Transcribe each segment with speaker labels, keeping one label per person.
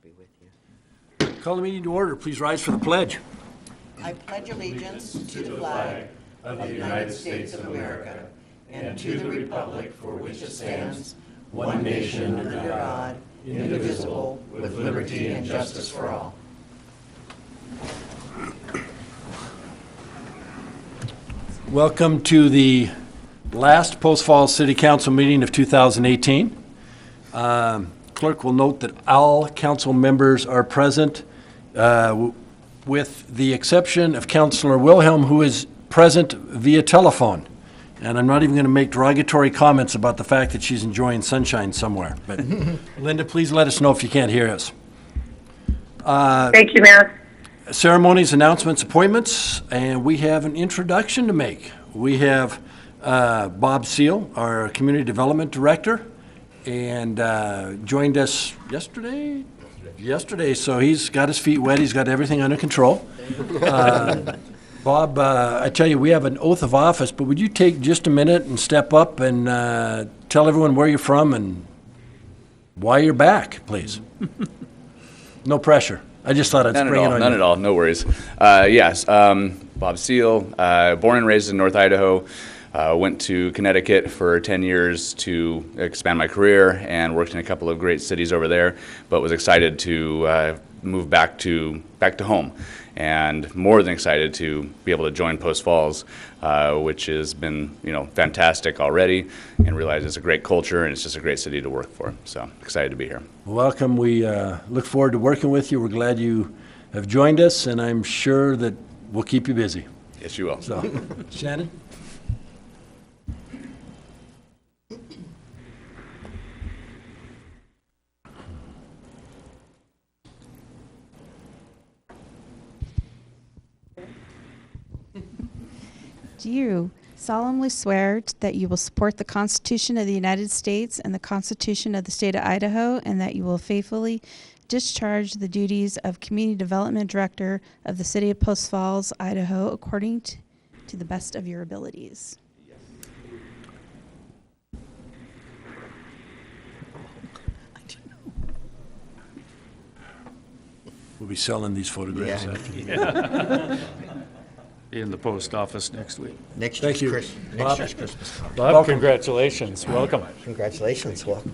Speaker 1: be with you.
Speaker 2: Call the meeting to order. Please rise for the pledge.
Speaker 1: I pledge allegiance to the flag of the United States of America and to the republic for which it stands, one nation under God, indivisible, with liberty and justice for all.
Speaker 2: Welcome to the last Post Falls City Council meeting of 2018. Clerk will note that all council members are present, with the exception of Councillor Wilhelm, who is present via telephone. And I'm not even going to make derogatory comments about the fact that she's enjoying sunshine somewhere. But Linda, please let us know if you can't hear us.
Speaker 3: Thank you, Mayor.
Speaker 2: Ceremonies, announcements, appointments, and we have an introduction to make. We have Bob Seal, our Community Development Director, and joined us yesterday. So he's got his feet wet. He's got everything under control. Bob, I tell you, we have an oath of office, but would you take just a minute and step up and tell everyone where you're from and why you're back, please? No pressure. I just thought I'd spring it on you.
Speaker 4: None at all. No worries. Yes, Bob Seal, born and raised in North Idaho. Went to Connecticut for 10 years to expand my career and worked in a couple of great cities over there, but was excited to move back to home, and more than excited to be able to join Post Falls, which has been fantastic already, and realize it's a great culture and it's just a great city to work for. So excited to be here.
Speaker 2: Welcome. We look forward to working with you. We're glad you have joined us, and I'm sure that we'll keep you busy.
Speaker 4: Yes, you will.
Speaker 2: So, Shannon?
Speaker 5: Do you solemnly swear that you will support the Constitution of the United States and the Constitution of the State of Idaho, and that you will faithfully discharge the duties of Community Development Director of the City of Post Falls, Idaho, according to the best of your abilities?
Speaker 2: We'll be selling these photographs
Speaker 1: Yeah.
Speaker 2: after.
Speaker 6: Yeah. Be in the post office next week.
Speaker 1: Next
Speaker 2: Thank
Speaker 1: year's
Speaker 2: you.
Speaker 1: Next year's Christmas card.
Speaker 6: Bob,
Speaker 2: Welcome.
Speaker 6: congratulations. Welcome.
Speaker 1: Congratulations. Welcome.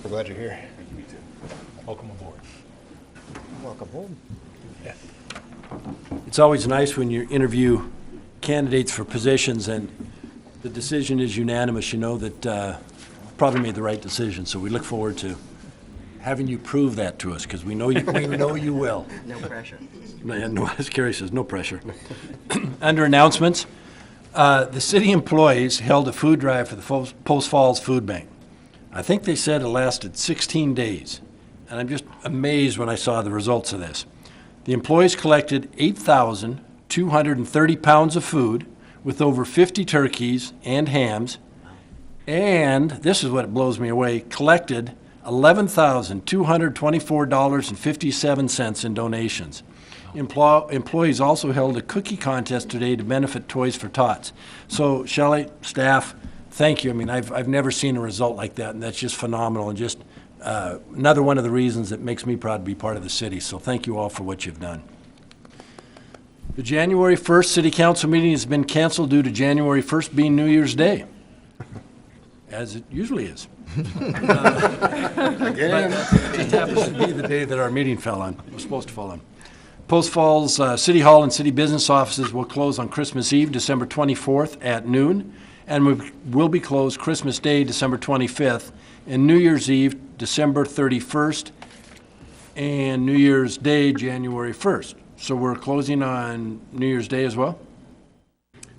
Speaker 6: We're glad you're here. Welcome aboard.
Speaker 1: Welcome home.
Speaker 2: It's always nice when you interview candidates for positions and the decision is unanimous. You know that probably made the right decision. So we look forward to having you prove that to us, because we know you will.
Speaker 1: No pressure.
Speaker 2: No, as Carrie says, no pressure. Under announcements, the city employees held a food drive for the Post Falls Food Bank. I think they said it lasted 16 days, and I'm just amazed when I saw the results of this. The employees collected 8,230 pounds of food with over 50 turkeys and hams, and this is what blows me away, collected $11,224.57 in donations. Employees also held a cookie contest today to benefit Toys for Tots. So, Shelley, staff, thank you. I mean, I've never seen a result like that, and that's just phenomenal, and just another one of the reasons that makes me proud to be part of the city. So thank you all for what you've done. The January 1st City Council meeting has been canceled due to January 1st being New Year's Day, as it usually is. But it just happens to be the day that our meeting fell on, was supposed to fall on. Post Falls City Hall and city business offices will close on Christmas Eve, December 24th at noon, and we will be closed Christmas Day, December 25th, and New Year's Eve, December 31st, and New Year's Day, January 1st. So we're closing on New Year's Day as well?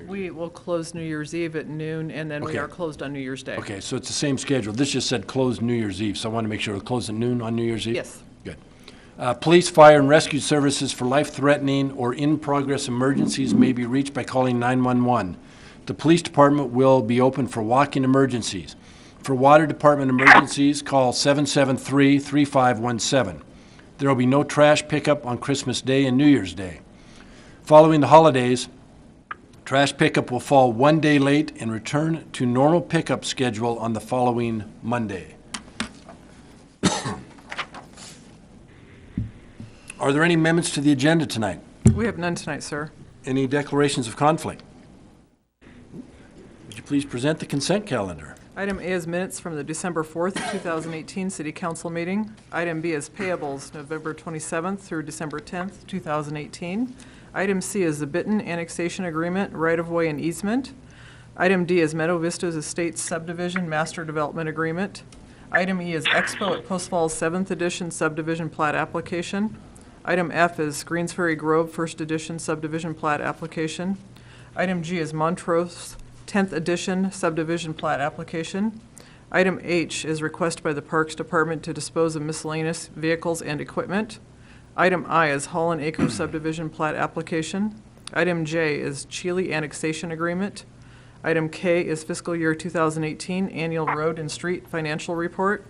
Speaker 7: We will close New Year's Eve at noon, and then we
Speaker 2: Okay.
Speaker 7: are closed on New Year's Day.
Speaker 2: Okay, so it's the same schedule. This just said closed New Year's Eve, so I want to make sure we're closed at noon on New Year's Eve?
Speaker 7: Yes.
Speaker 2: Good. Police, fire, and rescue services for life-threatening or in-progress emergencies may be reached by calling 911. The police department will be open for walk-in emergencies. For water department emergencies, call 773-3517. There will be no trash pickup on Christmas Day and New Year's Day. Following the holidays, trash pickup will fall one day late and return to normal pickup schedule on the following Monday. Are there any amendments to the agenda tonight?
Speaker 7: We have none tonight, sir.
Speaker 2: Any declarations of conflict? Would you please present the consent calendar?
Speaker 7: Item A is minutes from the December 4th, 2018 City Council meeting. Item B is payables, November 27th through December 10th, 2018. Item C is the Bitten Annexation Agreement, right-of-way and easement. Item D is Meadow Vistas Estates Subdivision Master Development Agreement. Item E is Expo at Post Falls 7th Edition Subdivision Plat Application. Item F is Greens Ferry Grove 1st Edition Subdivision Plat Application. Item G is Montrose 10th Edition Subdivision Plat Application. Item H is request by the Parks Department to dispose of miscellaneous vehicles and equipment. Item I is Holland Acre Subdivision Plat Application. Item J is Cheeley Annexation Agreement. Item K is fiscal year 2018 Annual Road and Street Financial Report.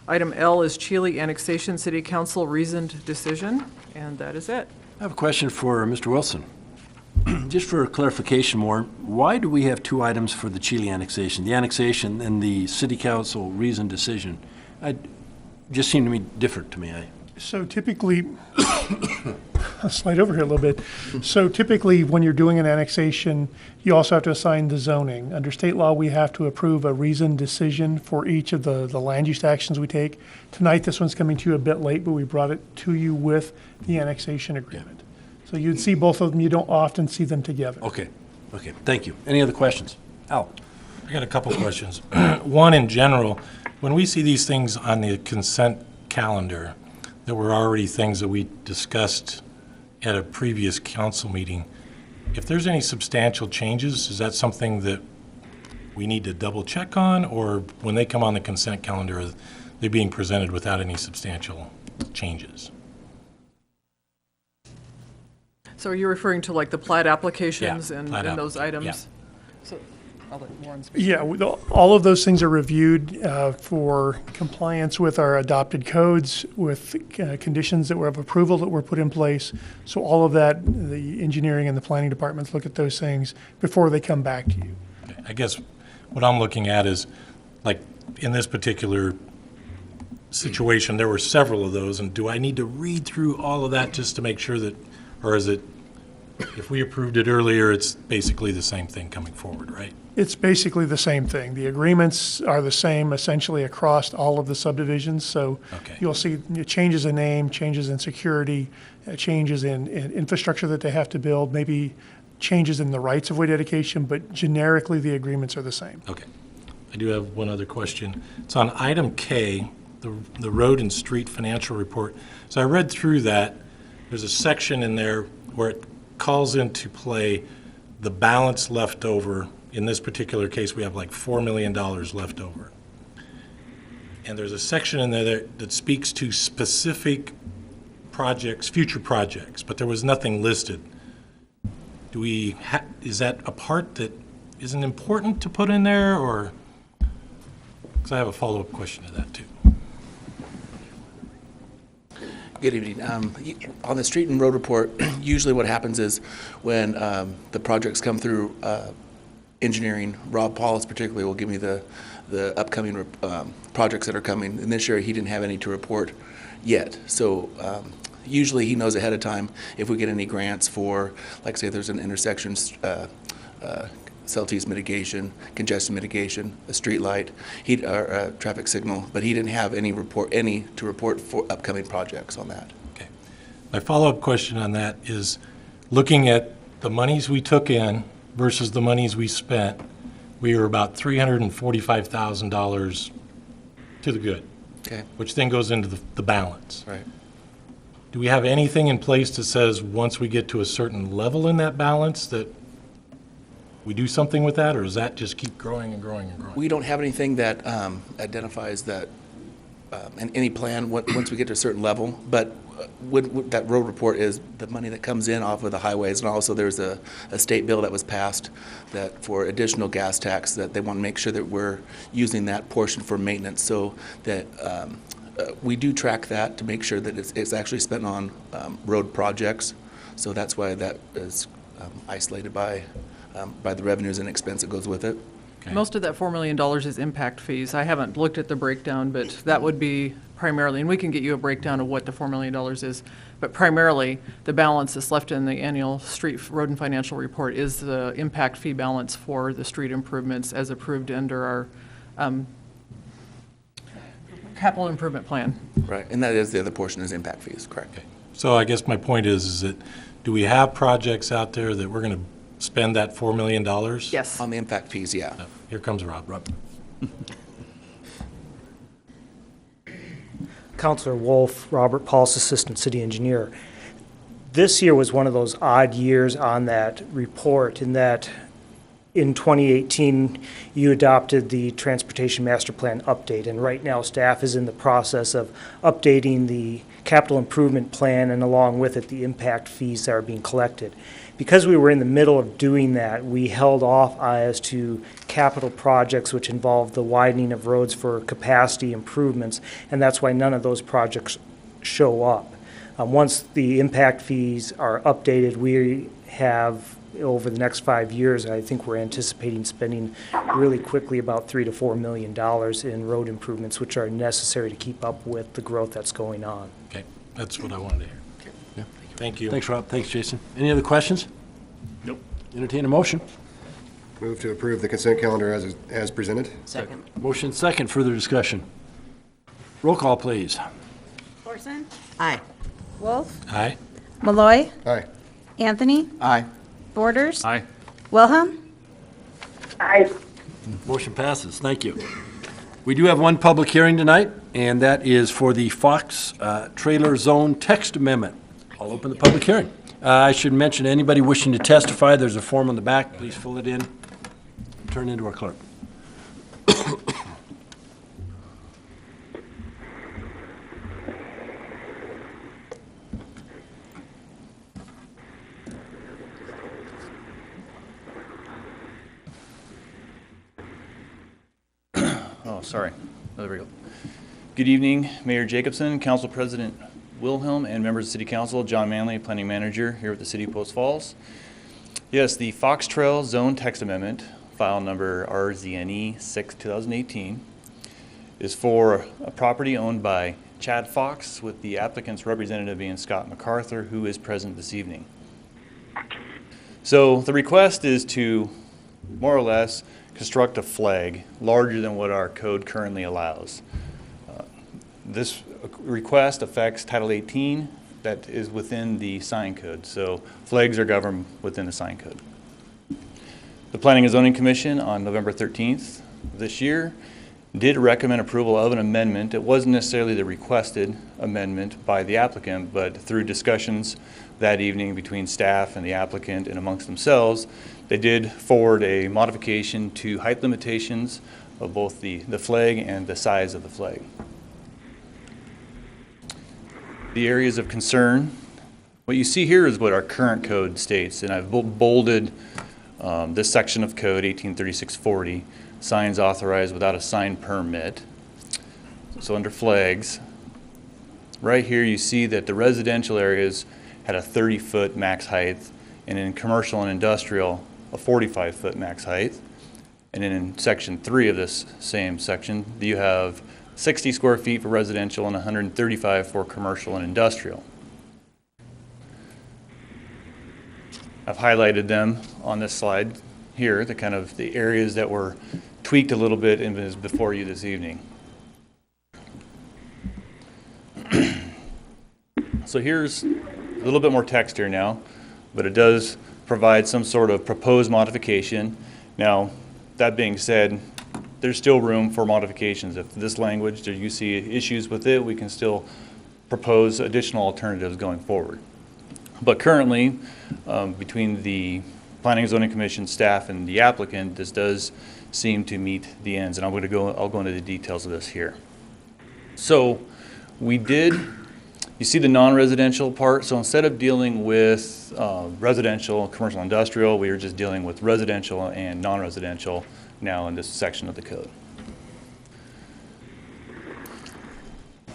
Speaker 7: Item L is Cheeley Annexation City Council Reasoned Decision, and that is it.
Speaker 2: I have a question for Mr. Wilson. Just for clarification more, why do we have two items for the Cheeley annexation? The annexation and the City Council reasoned decision. Just seem to me different to me.
Speaker 8: So typically, I'll slide over here a little bit. So typically, when you're doing an annexation, you also have to assign the zoning. Under state law, we have to approve a reasoned decision for each of the land use actions we take. Tonight, this one's coming to you a bit late, but we brought it to you with the annexation agreement. So you'd see both of them. You don't often see them together.
Speaker 2: Okay, thank you. Any other questions? Al?
Speaker 9: I got a couple questions. One, in general, when we see these things on the consent calendar, there were already things that we discussed at a previous council meeting. If there's any substantial changes, is that something that we need to double check on? Or when they come on the consent calendar, are they being presented without any substantial changes?
Speaker 7: So are you referring to like the plat applications
Speaker 9: Yeah,
Speaker 7: and
Speaker 9: plat
Speaker 7: those items?
Speaker 9: yeah.
Speaker 7: So I'll let Warren speak.
Speaker 8: Yeah, all of those things are reviewed for compliance with our adopted codes, with conditions that were of approval that were put in place. So all of that, the engineering and the planning departments look at those things before they come back to you.
Speaker 9: I guess what I'm looking at is, like, in this particular situation, there were several of those, and do I need to read through all of that just to make sure that, or is it, if we approved it earlier, it's basically the same thing coming forward, right?
Speaker 8: It's basically the same thing. The agreements are the same essentially across all of the subdivisions. So
Speaker 9: Okay.
Speaker 8: you'll see changes in name, changes in security, changes in infrastructure that they have to build, maybe changes in the rights of way dedication, but generically the agreements are the same.
Speaker 9: Okay. I do have one other question. It's on item K, the road and street financial report. So I read through that. There's a section in there where it calls into play the balance left over. In this particular case, we have like $4 million left over. And there's a section in there that speaks to specific projects, future projects, but there was nothing listed. Is that a part that isn't important to put in there, or? Because I have a follow-up question to that too.
Speaker 10: Good evening. On the street and road report, usually what happens is when the projects come through engineering, Rob Paulus particularly will give me the upcoming projects that are coming. And this year he didn't have any to report yet. So usually he knows ahead of time if we get any grants for, like say there's an intersection cell-tease mitigation, congestion mitigation, a street light, a traffic signal, but he didn't have any to report for upcoming projects on that.
Speaker 9: Okay. My follow-up question on that is, looking at the monies we took in versus the monies we spent, we were about $345,000 to the good,
Speaker 10: Okay.
Speaker 9: which then goes into the balance.
Speaker 10: Right.
Speaker 9: Do we have anything in place that says once we get to a certain level in that balance that we do something with that, or does that just keep growing and growing and growing?
Speaker 10: We don't have anything that identifies that and any plan once we get to a certain level, but what that road report is the money that comes in off of the highways, and also there's a state bill that was passed that for additional gas tax that they want to make sure that we're using that portion for maintenance, so that we do track that to make sure that it's actually spent on road projects. So that's why that is isolated by the revenues and expense that goes with it.
Speaker 7: Most of that $4 million is impact fees. I haven't looked at the breakdown, but that would be primarily, and we can get you a breakdown of what the $4 million is, but primarily, the balance that's left in the annual street road and financial report is the impact fee balance for the street improvements as approved under our capital improvement plan.
Speaker 10: Right, and that is the other portion is impact fees, correct?
Speaker 9: So I guess my point is that, do we have projects out there that we're going to spend that $4 million?
Speaker 7: Yes.
Speaker 10: On the impact fees, yeah.
Speaker 9: Here comes Rob.
Speaker 11: Councilor Wolf, Robert Paul's Assistant City Engineer. This year was one of those odd years on that report in that in 2018, you adopted the Transportation Master Plan update, and right now staff is in the process of updating the capital improvement plan and along with it the impact fees that are being collected. Because we were in the middle of doing that, we held off as to capital projects which involved the widening of roads for capacity improvements, and that's why none of those projects show up. Once the impact fees are updated, we have, over the next 5 years, I think we're anticipating spending really quickly about $3 to $4 million in road improvements, which are necessary to keep up with the growth that's going on.
Speaker 9: Okay, that's what I wanted to hear.
Speaker 2: Yeah.
Speaker 9: Thank you.
Speaker 2: Thanks, Rob. Thanks, Jason. Any other questions?
Speaker 6: Nope.
Speaker 2: Entertain a motion.
Speaker 1: Move to approve the consent calendar as presented.
Speaker 3: Second.
Speaker 2: Motion second. Further discussion. Roll call, please.
Speaker 5: Thorson?
Speaker 3: Aye.
Speaker 5: Wolf?
Speaker 9: Aye.
Speaker 5: Malloy?
Speaker 1: Aye.
Speaker 5: Anthony?
Speaker 10: Aye.
Speaker 5: Borders?
Speaker 6: Aye.
Speaker 5: Wilhelm?
Speaker 3: Aye.
Speaker 2: Motion passes. Thank you. We do have one public hearing tonight, and that is for the Fox Trailer Zone Text Amendment. I'll open the public hearing. I should mention, anybody wishing to testify, there's a form on the back. Please fill it in. Turn it into our clerk.
Speaker 12: Oh, sorry. Oh, there we go. Good evening, Mayor Jacobson, Council President Wilhelm, and members of City Council. John Manley, Planning Manager here at the City of Post Falls. Yes, the Fox Trail Zone Text Amendment, file number RZNE 6/2018, is for a property owned by Chad Fox, with the applicant's representative being Scott MacArthur, who is present this evening. So the request is to more or less construct a flag larger than what our code currently allows. This request affects Title 18 that is within the sign code. So flags are governed within the sign code. The Planning and Zoning Commission on November 13th this year did recommend approval of an amendment. It wasn't necessarily the requested amendment by the applicant, but through discussions that evening between staff and the applicant and amongst themselves, they did forward a modification to height limitations of both the flag and the size of the flag. The areas of concern, what you see here is what our current code states, and I've bolded this section of code, 183640, signs authorized without a sign permit. So under flags, right here you see that the residential areas had a 30-foot max height, and in commercial and industrial, a 45-foot max height. And then in section 3 of this same section, you have 60 square feet for residential and 135 for commercial and industrial. I've highlighted them on this slide here, the kind of the areas that were tweaked a little bit and is before you this evening. So here's a little bit more text here now, but it does provide some sort of proposed modification. Now, that being said, there's still room for modifications. If this language, you see issues with it, we can still propose additional alternatives going forward. But currently, between the Planning and Zoning Commission staff and the applicant, this does seem to meet the ends, and I'll go into the details of this here. So we did, you see the non-residential part, so instead of dealing with residential, commercial, industrial, we are just dealing with residential and non-residential now in this section of the code.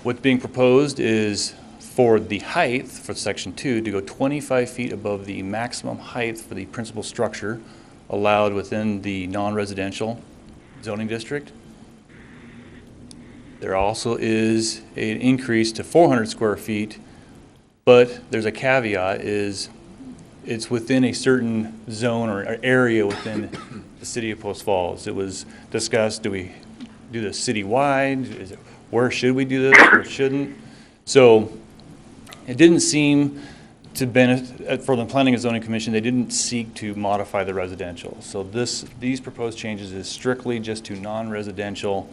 Speaker 12: What's being proposed is for the height for section 2 to go 25 feet above the maximum height for the principal structure allowed within the non-residential zoning district. There also is an increase to 400 square feet, but there's a caveat, is it's within a certain zone or area within the city of Post Falls. It was discussed, do we do this citywide? Where should we do this, where shouldn't? So it didn't seem to benefit, for the Planning and Zoning Commission, they didn't seek to modify the residential. So these proposed changes is strictly just to non-residential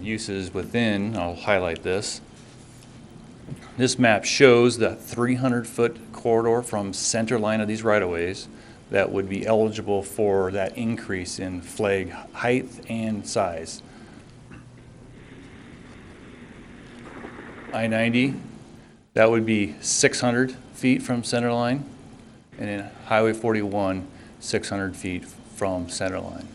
Speaker 12: uses within, I'll highlight this. This map shows that 300-foot corridor from center line of these right-of-ways that would be eligible for that increase in flag height and size. I-90, that would be 600 feet from center line, and then Highway 41, 600 feet from center line.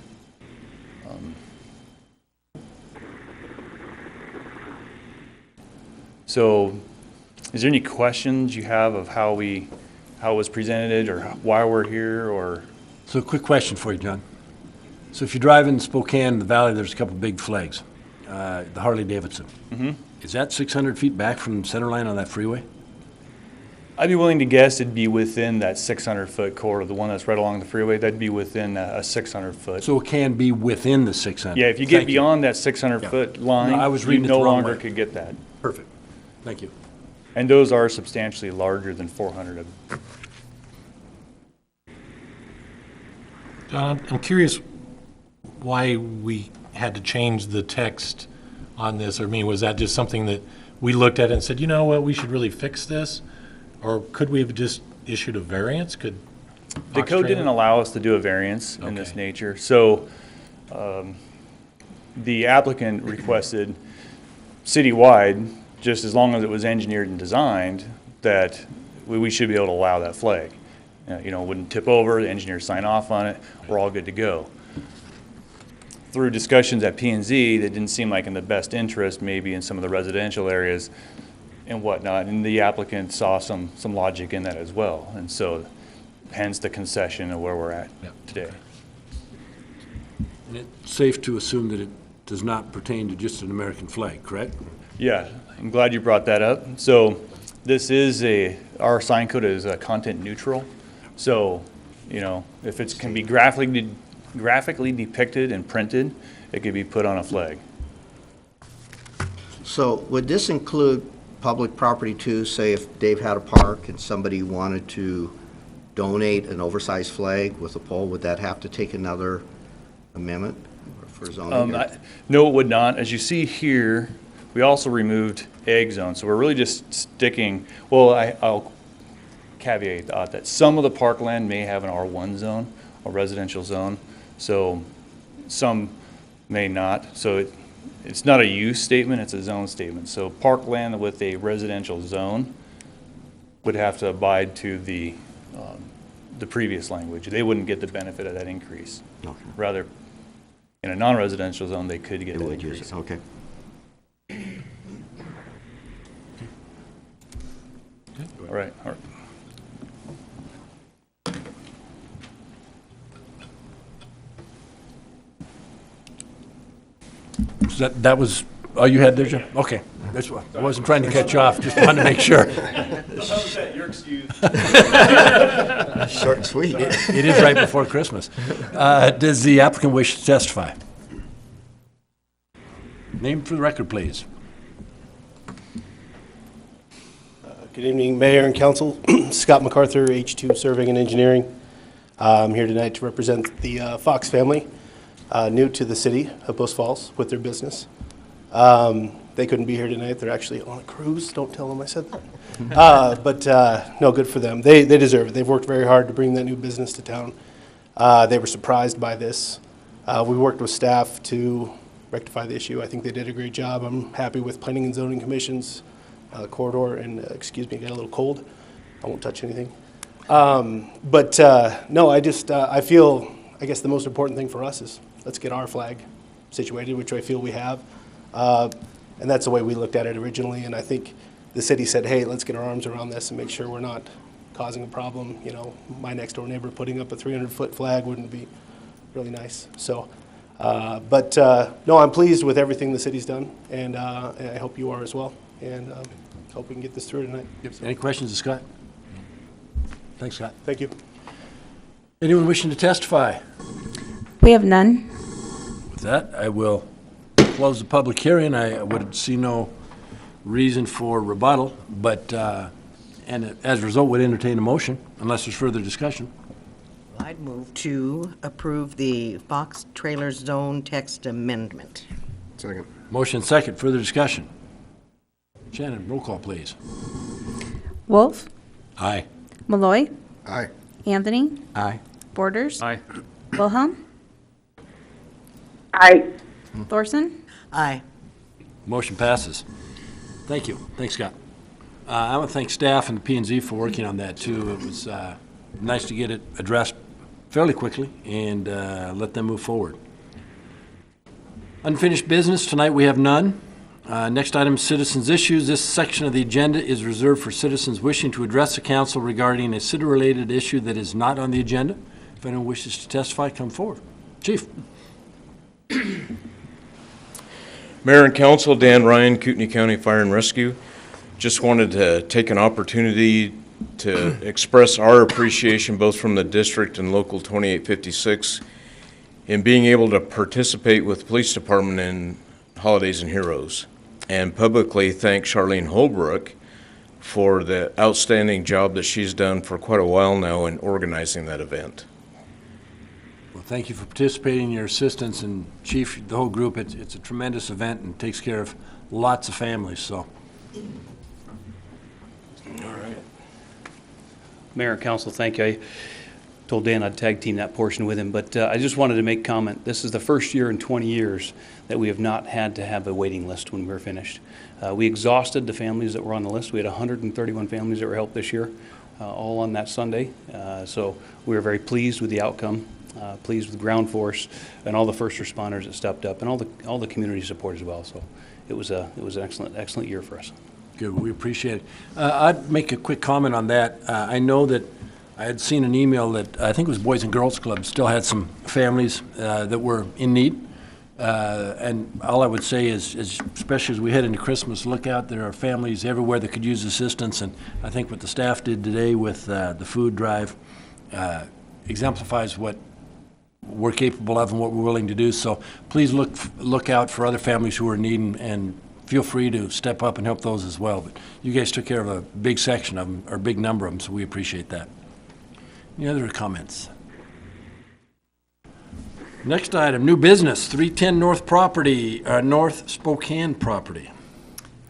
Speaker 12: So is there any questions you have of how it was presented or why we're here, or?
Speaker 2: So a quick question for you, John. So if you drive in Spokane, the valley, there's a couple big flags, the Harley Davidson.
Speaker 12: Mm-hmm.
Speaker 2: Is that 600 feet back from center line on that freeway?
Speaker 12: I'd be willing to guess it'd be within that 600-foot corridor, the one that's right along the freeway. That'd be within a 600-foot.
Speaker 2: So it can be within the 600?
Speaker 12: Yeah, if you get beyond that 600-foot line,
Speaker 2: No, I was reading
Speaker 12: you
Speaker 2: it the
Speaker 12: no
Speaker 2: wrong
Speaker 12: longer
Speaker 2: way.
Speaker 12: could get that.
Speaker 2: Perfect. Thank you.
Speaker 12: And those are substantially larger than 400.
Speaker 9: John, I'm curious why we had to change the text on this. I mean, was that just something that we looked at and said, you know what, we should really fix this? Or could we have just issued a variance? Could
Speaker 12: The code didn't allow us to do a variance in this nature. So the applicant requested citywide, just as long as it was engineered and designed, that we should be able to allow that flag. You know, it wouldn't tip over, the engineers sign off on it, we're all good to go. Through discussions at P&Z, that didn't seem like in the best interest, maybe in some of the residential areas and whatnot, and the applicant saw some logic in that as well. And so hence the concession of where we're at today.
Speaker 2: And it's safe to assume that it does not pertain to just an American flag, correct?
Speaker 12: Yeah, I'm glad you brought that up. So this is our sign code is content neutral. So, you know, if it can be graphically depicted and printed, it could be put on a flag.
Speaker 1: So would this include public property too? Say if Dave had a park and somebody wanted to donate an oversized flag with a pole, would that have to take another amendment for zoning?
Speaker 12: No, it would not. As you see here, we also removed egg zones. So we're really just sticking, well, I'll caveat that some of the parkland may have an R1 zone, a residential zone. So some may not. So it's not a use statement, it's a zone statement. So parkland with a residential zone would have to abide to the previous language. They wouldn't get the benefit of that increase.
Speaker 1: Okay.
Speaker 12: Rather, in a non-residential zone, they could get that increase.
Speaker 1: Okay.
Speaker 12: All right.
Speaker 2: So that was all you had there, John? Okay. That's what, I wasn't trying to catch you off, just wanted to make sure.
Speaker 12: You're excused.
Speaker 1: Short and sweet.
Speaker 2: It is right before Christmas. Does the applicant wish to testify? Name for the record, please.
Speaker 13: Good evening, Mayor and Council. Scott MacArthur, H2 Surveying and Engineering. I'm here tonight to represent the Fox family, new to the city of Post Falls with their business. They couldn't be here tonight. They're actually on a cruise. Don't tell them I said that. But no, good for them. They deserve it. They've worked very hard to bring that new business to town. They were surprised by this. We worked with staff to rectify the issue. I think they did a great job. I'm happy with Planning and Zoning Commission's corridor, and excuse me, I got a little cold. I won't touch anything. No, I feel, I guess the most important thing for us is let's get our flag situated, which I feel we have. And that's the way we looked at it originally. And I think the city said, hey, let's get our arms around this and make sure we're not causing a problem. You know, my next door neighbor putting up a 300-foot flag wouldn't be really nice. So But no, I'm pleased with everything the city's done, and I hope you are as well. And hope we can get this through tonight.
Speaker 2: Any questions of Scott? Thanks, Scott.
Speaker 13: Thank you.
Speaker 2: Anyone wishing to testify?
Speaker 5: We have none.
Speaker 2: With that, I will close the public hearing. I would see no reason for rebuttal, but, and as a result, would entertain a motion unless there's further discussion.
Speaker 1: I'd move to approve the Fox Trailer Zone text amendment.
Speaker 13: Second.
Speaker 2: Motion second, further discussion. Shannon, roll call, please.
Speaker 5: Wolf,
Speaker 2: Aye.
Speaker 5: Malloy,
Speaker 13: Aye.
Speaker 5: Anthony,
Speaker 2: Aye.
Speaker 5: Borders,
Speaker 6: Aye.
Speaker 5: Wilhelm,
Speaker 3: Aye.
Speaker 5: Thorson.
Speaker 1: Aye.
Speaker 2: Motion passes. Thank you. Thanks, Scott. I want to thank staff and the P&Z for working on that, too. It was nice to get it addressed fairly quickly and let them move forward. Unfinished business, tonight we have none. Next item, citizens' issues. This section of the agenda is reserved for citizens wishing to address the council regarding a city-related issue that is not on the agenda. If anyone wishes to testify, come forward. Chief.
Speaker 14: Mayor and Council, Dan Ryan, Kootenai County Fire and Rescue. Just wanted to take an opportunity to express our appreciation both from the district and Local 2856 in being able to participate with the police department in Holidays and Heroes, and publicly thank Charlene Holbrook for the outstanding job that she's done for quite a while now in organizing that event.
Speaker 2: Well, thank you for participating, your assistance, and Chief, the whole group. It's a tremendous event and takes care of lots of families, so.
Speaker 14: All right.
Speaker 15: Mayor and Council, thank you. I told Dan I'd tag team that portion with him, but I just wanted to make comment. This is the first year in 20 years that we have not had to have a waiting list when we're finished. We exhausted the families that were on the list. We had 131 families that were helped this year, all on that Sunday. So we were very pleased with the outcome, pleased with ground force and all the first responders that stepped up, and all the community support as well. So it was an excellent year for us.
Speaker 2: Good, we appreciate it. I'd make a quick comment on that. I know that I had seen an email that I think it was Boys and Girls Club still had some families that were in need. And all I would say is, especially as we head into Christmas, look out. There are families everywhere that could use assistance. And I think what the staff did today with the food drive exemplifies what we're capable of and what we're willing to do. So please look out for other families who are in need, and feel free to step up and help those as well. But you guys took care of a big section of them, or a big number of them, so we appreciate that. Any other comments? Next item, new business, 310 North property, North Spokane property.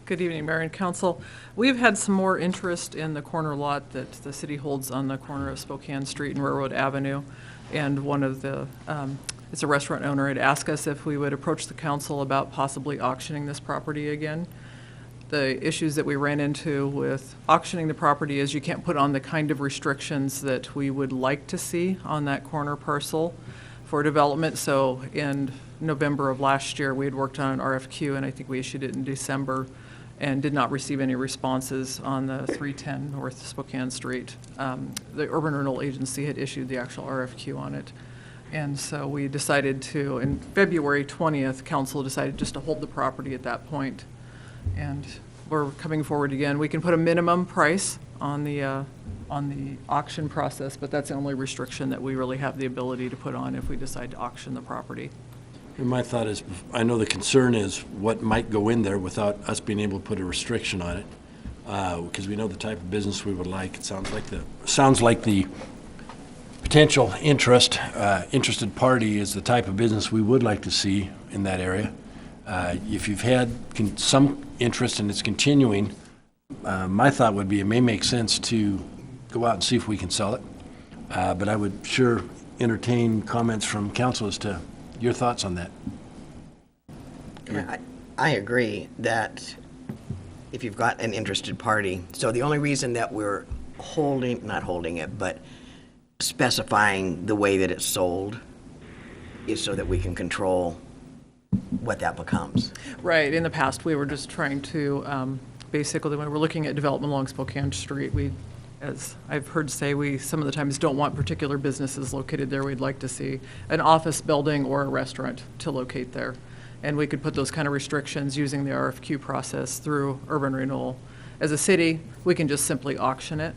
Speaker 7: Good evening, Mayor and Council. We've had some more interest in the corner lot that the city holds on the corner of Spokane Street and Railroad Avenue. And one of the, it's a restaurant owner, had asked us if we would approach the council about possibly auctioning this property again. The issues that we ran into with auctioning the property is you can't put on the kind of restrictions that we would like to see on that corner parcel for development. So in November of last year, we had worked on an RFQ, and I think we issued it in December, and did not receive any responses on the 310 North Spokane Street. The Urban Renewal Agency had issued the actual RFQ on it. And so we decided to, in February 20th, council decided just to hold the property at that point. And we're coming forward again. We can put a minimum price on the auction process, but that's the only restriction that we really have the ability to put on if we decide to auction the property.
Speaker 2: And my thought is, I know the concern is what might go in there without us being able to put a restriction on it, because we know the type of business we would like. It sounds like the potential interested party is the type of business we would like to see in that area. If you've had some interest and it's continuing, my thought would be it may make sense to go out and see if we can sell it. But I would sure entertain comments from council as to your thoughts on that.
Speaker 1: I agree that if you've got an interested party, so the only reason that we're not holding it, but specifying the way that it's sold is so that we can control what that becomes.
Speaker 7: Right. In the past, we were just trying to, basically, when we're looking at development along Spokane Street, we as I've heard say, some of the times don't want particular businesses located there. We'd like to see an office building or a restaurant to locate there. And we could put those kind of restrictions using the RFQ process through urban renewal. As a city, we can just simply auction it.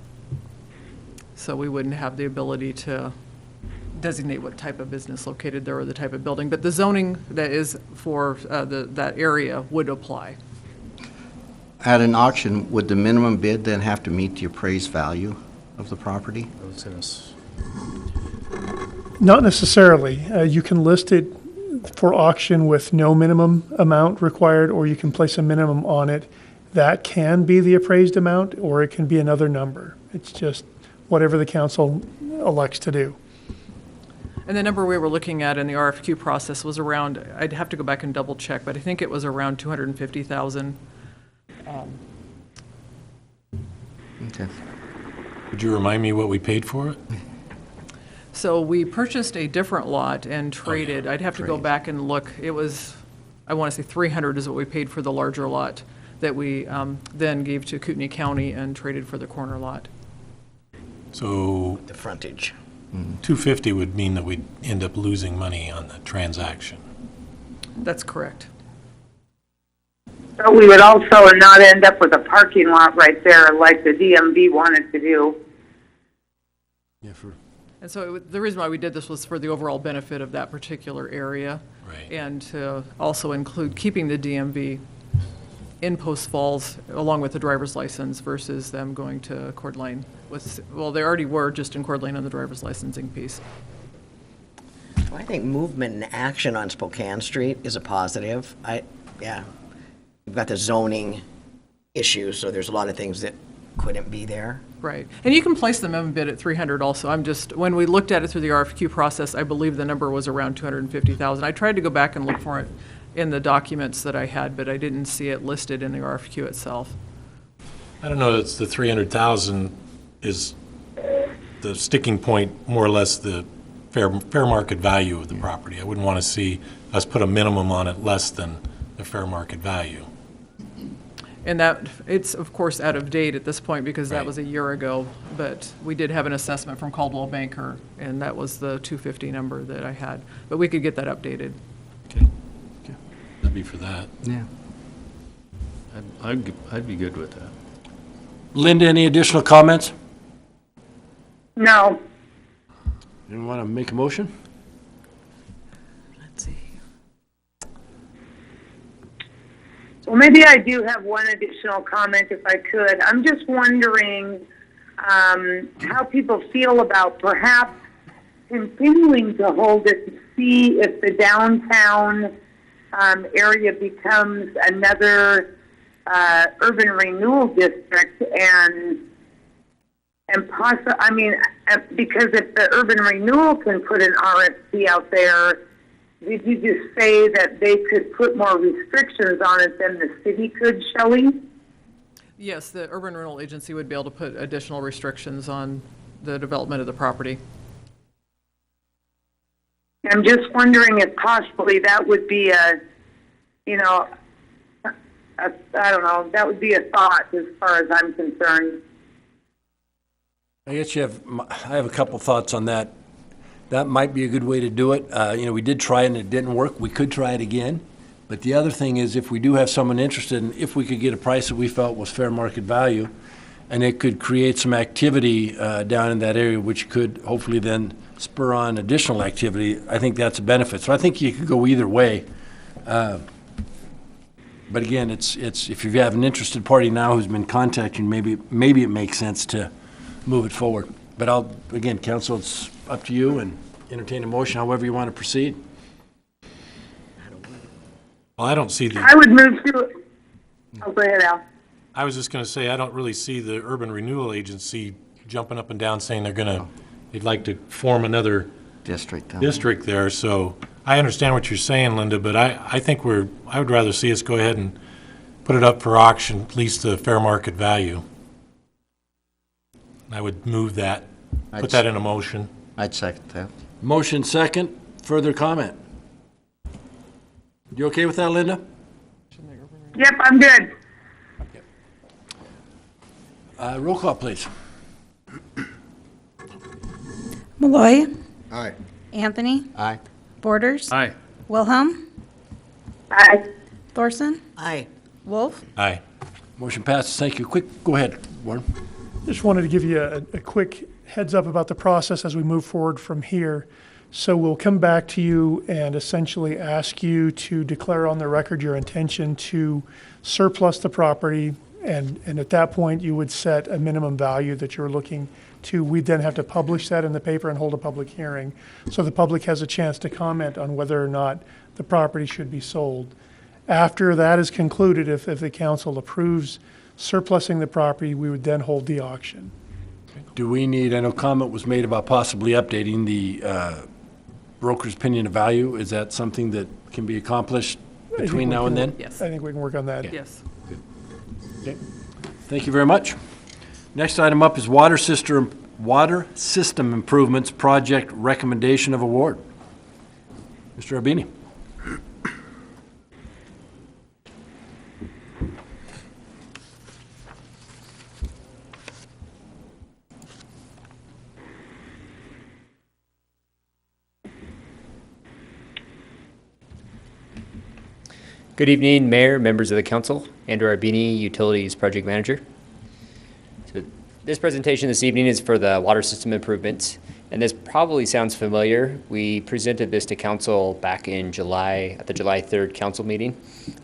Speaker 7: So we wouldn't have the ability to designate what type of business located there or the type of building. But the zoning that is for that area would apply.
Speaker 1: At an auction, would the minimum bid then have to meet the appraised value of the property?
Speaker 8: Not necessarily. You can list it for auction with no minimum amount required, or you can place a minimum on it. That can be the appraised amount, or it can be another number. It's just whatever the council elects to do.
Speaker 7: And the number we were looking at in the RFQ process was around, I'd have to go back and double check, but I think it was around 250,000.
Speaker 1: Okay.
Speaker 9: Would you remind me what we paid for it?
Speaker 7: So we purchased a different lot and traded. I'd have to go back and look. It was, I want to say 300 is what we paid for the larger lot that we then gave to Kootenai County and traded for the corner lot.
Speaker 9: So
Speaker 1: The frontage.
Speaker 9: 250 would mean that we'd end up losing money on the transaction.
Speaker 7: That's correct.
Speaker 3: So we would also not end up with a parking lot right there like the DMV wanted to do.
Speaker 2: Yeah,
Speaker 7: And so the reason why we did this was for the overall benefit of that particular area.
Speaker 9: Right.
Speaker 7: And to also include keeping the DMV in Post Falls along with the driver's license versus them going to Coeur d'Alene. Well, they already were just in Coeur d'Alene on the driver's licensing piece.
Speaker 1: I think movement and action on Spokane Street is a positive. Yeah. We've got the zoning issue, so there's a lot of things that couldn't be there.
Speaker 7: Right. And you can place the minimum bid at 300 also. When we looked at it through the RFQ process, I believe the number was around 250,000. I tried to go back and look for it in the documents that I had, but I didn't see it listed in the RFQ itself.
Speaker 9: I don't know, it's the 300,000 is the sticking point, more or less the fair market value of the property. I wouldn't want to see us put a minimum on it less than the fair market value.
Speaker 7: And that, it's of course out of date at this point because that
Speaker 9: Right.
Speaker 7: was a year ago, but we did have an assessment from Caldwell Banker, and that was the 250 number that I had. But we could get that updated.
Speaker 9: Okay. That'd be for that.
Speaker 1: Yeah.
Speaker 6: I'd be good with that.
Speaker 2: Linda, any additional comments?
Speaker 3: No.
Speaker 2: You want to make a motion?
Speaker 7: Let's see.
Speaker 3: Well, maybe I do have one additional comment if I could. I'm just wondering how people feel about perhaps continuing to hold it to see if the downtown area becomes another urban renewal district because if the urban renewal can put an RFP out there, did you just say that they could put more restrictions on it than the city could, Shelley?
Speaker 7: Yes, the Urban Renewal Agency would be able to put additional restrictions on the development of the property.
Speaker 3: I'm just wondering if possibly that would be I don't know, that would be a thought as far as I'm concerned.
Speaker 2: I guess I have a couple thoughts on that. That might be a good way to do it. We did try it and it didn't work. We could try it again. But the other thing is if we do have someone interested, and if we could get a price that we felt was fair market value, and it could create some activity down in that area, which could hopefully then spur on additional activity, I think that's a benefit. So I think you could go either way. But again, it's if you have an interested party now who's been contacting, maybe it makes sense to move it forward. But again, council, it's up to you, and entertain a motion however you want to proceed.
Speaker 9: Well, I don't see
Speaker 3: I would move to. Oh, go ahead, Al.
Speaker 9: I was just going to say, I don't really see the Urban Renewal Agency jumping up and down saying they'd like to form another district there. So I understand what you're saying, Linda, but I think I would rather see us go ahead and put it up for auction, at least the fair market value. I would move that, put that in a motion.
Speaker 1: I'd second that.
Speaker 2: Motion second. Further comment? You okay with that, Linda?
Speaker 3: Yep, I'm good.
Speaker 2: Roll call, please.
Speaker 5: Malloy.
Speaker 1: Aye.
Speaker 5: Anthony.
Speaker 1: Aye.
Speaker 5: Borders.
Speaker 6: Aye.
Speaker 5: Wilhelm.
Speaker 3: Aye.
Speaker 5: Thorson.
Speaker 1: Aye.
Speaker 5: Wolf.
Speaker 9: Aye.
Speaker 2: Motion passes. Thank you. Go ahead, Warren.
Speaker 8: Just wanted to give you a quick heads up about the process as we move forward from here. So we'll come back to you and essentially ask you to declare on the record your intention to surplus the property, and at that point, you would set a minimum value that you're looking to. We'd then have to publish that in the paper and hold a public hearing, so the public has a chance to comment on whether or not the property should be sold. After that is concluded, if the council approves surplusing the property, we would then hold the auction.
Speaker 2: Do we need, I know comment was made about possibly updating the broker's opinion of value. Is that something that can be accomplished between now and then?
Speaker 7: Yes.
Speaker 8: I think we can work on that.
Speaker 7: Yes.
Speaker 2: Okay. Thank you very much. Next item up is water system improvements project recommendation of award. Mr. Arbini.
Speaker 16: Good evening, Mayor, members of the council. Andrew Arbini, Utilities Project Manager. So this presentation this evening is for the water system improvements, and this probably sounds familiar. We presented this to council back in July, at the July 3rd council meeting.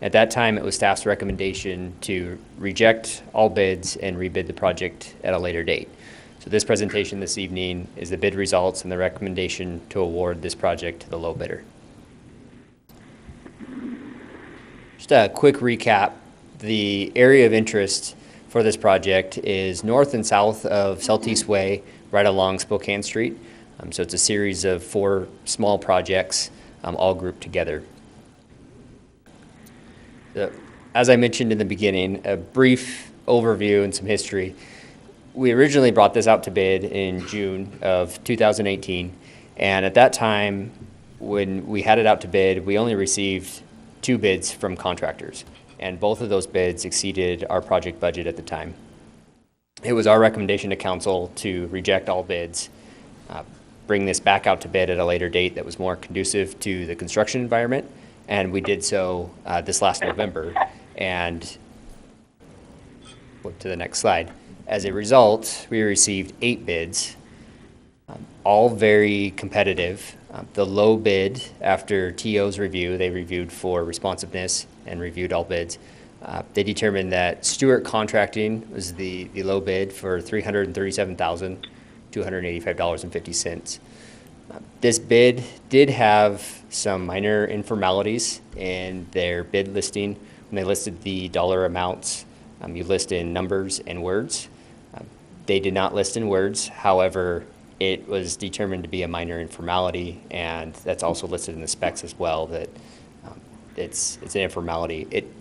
Speaker 16: At that time, it was staff's recommendation to reject all bids and rebid the project at a later date. So this presentation this evening is the bid results and the recommendation to award this project to the low bidder. Just a quick recap, the area of interest for this project is north and south of Southeast Way, right along Spokane Street. So it's a series of 4 small projects, all grouped together. So, as I mentioned in the beginning, a brief overview and some history. We originally brought this out to bid in June of 2018, and at that time, when we had it out to bid, we only received 2 bids from contractors, and both of those bids exceeded our project budget at the time. It was our recommendation to council to reject all bids, bring this back out to bid at a later date that was more conducive to the construction environment, and we did so this last November. And flip to the next slide. As a result, we received 8 bids, all very competitive. The low bid, after TO's review, they reviewed for responsiveness and reviewed all bids. They determined that Stuart Contracting was the low bid for $337,285.50. This bid did have some minor informalities in their bid listing. When they listed the dollar amounts, you list in numbers and words. They did not list in words. However, it was determined to be a minor informality, and that's also listed in the specs as well, that it's an informality. It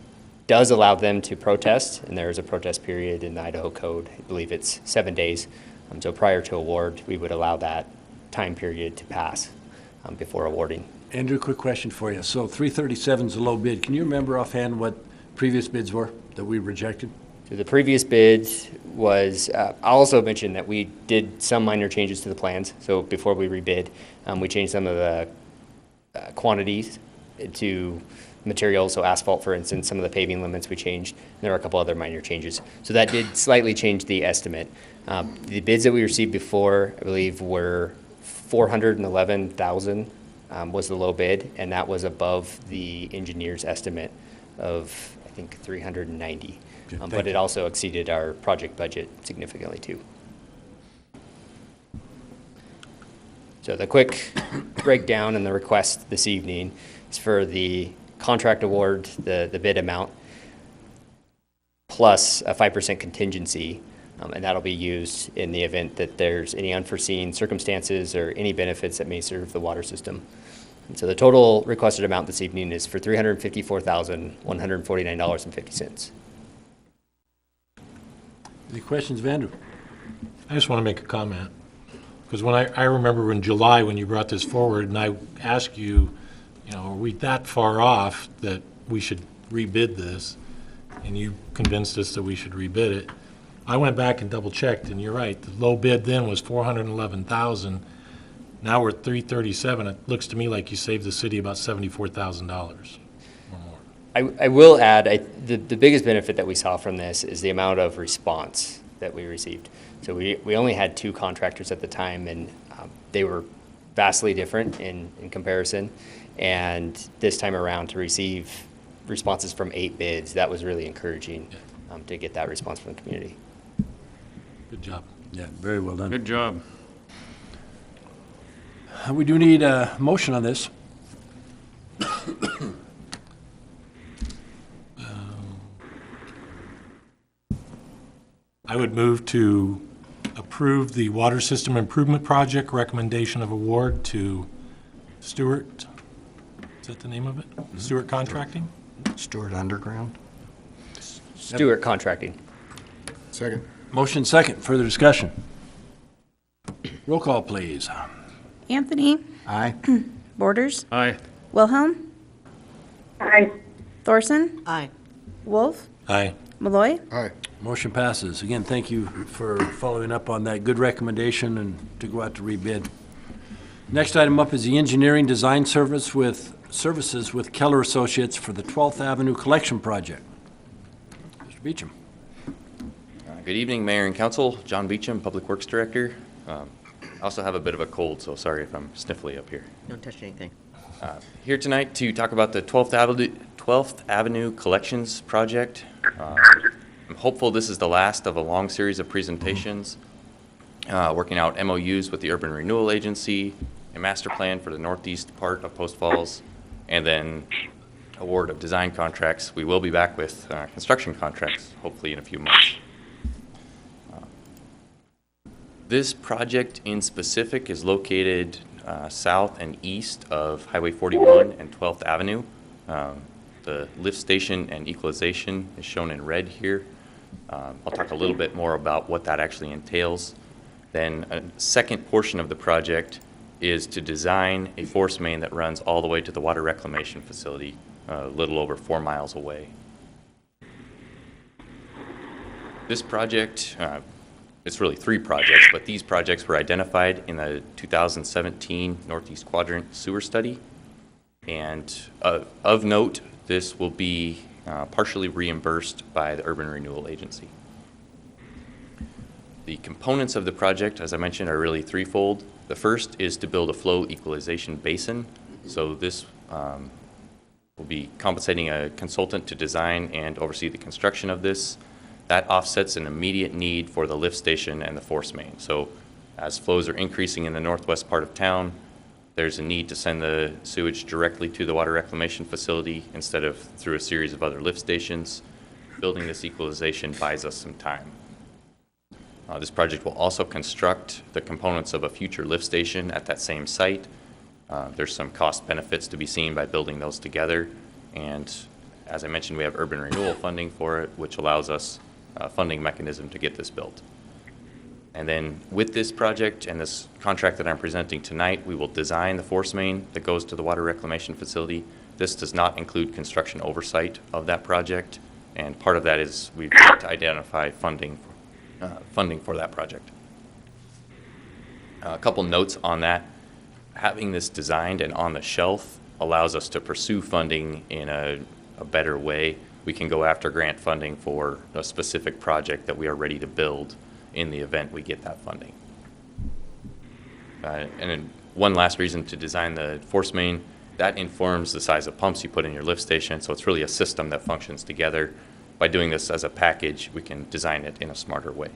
Speaker 16: does allow them to protest, and there is a protest period in the Idaho code. I believe it's 7 days. So prior to award, we would allow that time period to pass before awarding.
Speaker 2: Andrew, quick question for you. So 337 is a low bid. Can you remember offhand what previous bids were that we rejected?
Speaker 16: So the previous bid was, I'll also mention that we did some minor changes to the plans. So before we rebid, we changed some of the quantities to materials. So asphalt, for instance, some of the paving limits we changed. And there were a couple other minor changes. So that did slightly change the estimate. The bids that we received before, I believe, were $411,000 was the low bid, and that was above the engineer's estimate of, I think, $390,000. But it also exceeded our project budget significantly too. So the quick breakdown and the request this evening is for the contract award, the bid amount, plus a 5% contingency, and that'll be used in the event that there's any unforeseen circumstances or any benefits that may serve the water system. And so the total requested amount this evening is for $354,149.50.
Speaker 2: Any questions, Andrew?
Speaker 9: I just want to make a comment, because when I remember in July when you brought this forward, and I asked you, are we that far off that we should rebid this? And you convinced us that we should rebid it. I went back and double checked, and you're right. The low bid then was $411,000. Now we're at 337. It looks to me like you saved the city about $74,000 or more.
Speaker 16: I will add, the biggest benefit that we saw from this is the amount of response that we received. So we only had 2 contractors at the time, and they were vastly different in comparison. And this time around, to receive responses from 8 bids, that was really encouraging to get that response from the community.
Speaker 9: Good job.
Speaker 2: Yeah, very well done.
Speaker 6: Good job.
Speaker 2: We do need a motion on this.
Speaker 9: I would move to approve the water system improvement project recommendation of award to Stuart. Is that the name of it? Stuart Contracting?
Speaker 1: Stuart Underground.
Speaker 16: Stuart Contracting.
Speaker 1: Second.
Speaker 2: Motion second. Further discussion? Roll call, please.
Speaker 5: Anthony,
Speaker 1: Aye.
Speaker 5: Borders,
Speaker 6: Aye.
Speaker 5: Wilhelm,
Speaker 3: Aye.
Speaker 5: Thorson,
Speaker 1: Aye.
Speaker 5: Wolf,
Speaker 9: Aye.
Speaker 5: Malloy.
Speaker 1: Aye.
Speaker 2: Motion passes. Again, thank you for following up on that good recommendation and to go out to rebid. Next item up is the engineering design services with Keller Associates for the 12th Avenue Collection Project. Mr. Beecham.
Speaker 4: Good evening, Mayor and Council. John Beecham, Public Works Director. I also have a bit of a cold, so sorry if I'm sniffly up here.
Speaker 1: Don't touch anything.
Speaker 4: Here tonight to talk about the 12th Avenue Collections Project. I'm hopeful this is the last of a long series of presentations, working out MOUs with the Urban Renewal Agency, a master plan for the northeast part of Post Falls, and then award of design contracts. We will be back with construction contracts, hopefully in a few months. This project in specific is located south and east of Highway 41 and 12th Avenue. The lift station and equalization is shown in red here. I'll talk a little bit more about what that actually entails. Then a second portion of the project is to design a force main that runs all the way to the water reclamation facility, a little over 4 miles away. This project, it's really 3 projects, but these projects were identified in the 2017 Northeast Quadrant Sewer Study. And of note, this will be partially reimbursed by the Urban Renewal Agency. The components of the project, as I mentioned, are really threefold. The first is to build a flow equalization basin. So this will be compensating a consultant to design and oversee the construction of this. That offsets an immediate need for the lift station and the force main. So as flows are increasing in the northwest part of town, there's a need to send the sewage directly to the water reclamation facility instead of through a series of other lift stations. Building this equalization buys us some time. This project will also construct the components of a future lift station at that same site. There's some cost benefits to be seen by building those together. And as I mentioned, we have urban renewal funding for it, which allows us a funding mechanism to get this built. And then with this project and this contract that I'm presenting tonight, we will design the force main that goes to the water reclamation facility. This does not include construction oversight of that project, and part of that is we've got to identify funding for that project. A couple notes on that. Having this designed and on the shelf allows us to pursue funding in a better way. We can go after grant funding for a specific project that we are ready to build in the event we get that funding. And then one last reason to design the force main, that informs the size of pumps you put in your lift station, so it's really a system that functions together. By doing this as a package, we can design it in a smarter way.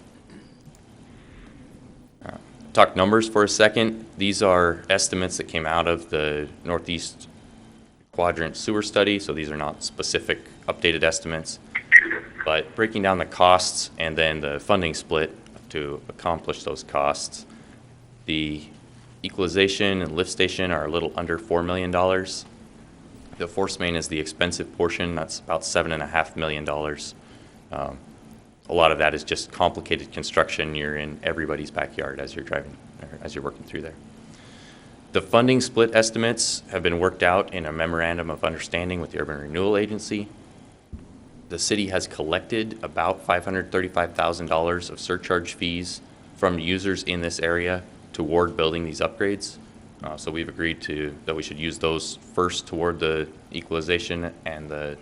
Speaker 4: Talk numbers for a second. These are estimates that came out of the Northeast Quadrant Sewer Study, so these are not specific updated estimates. But breaking down the costs and then the funding split to accomplish those costs, the equalization and lift station are a little under $4 million. The force main is the expensive portion. That's about $7.5 million. A lot of that is just complicated construction. You're in everybody's backyard as you're driving, or as you're working through there. The funding split estimates have been worked out in a memorandum of understanding with the Urban Renewal Agency. The city has collected about $535,000 of surcharge fees from users in this area toward building these upgrades.
Speaker 17: So we've agreed that we should use those first toward the equalization and the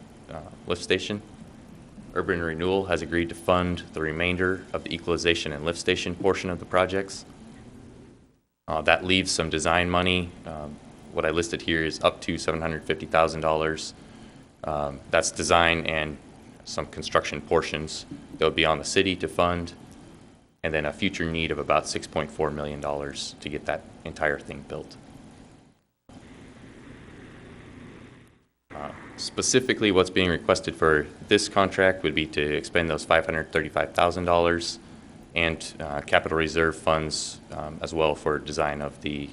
Speaker 17: lift station. Urban Renewal has agreed to fund the remainder of the equalization and lift station portion of the projects. That leaves some design money. What I listed here is up to $750,000. That's design and some construction portions that would be on the city to fund, and then a future need of about $6.4 million to get that entire thing built. Specifically, what's being requested for this contract would be to expend those $535,000 and capital reserve funds as well for design of the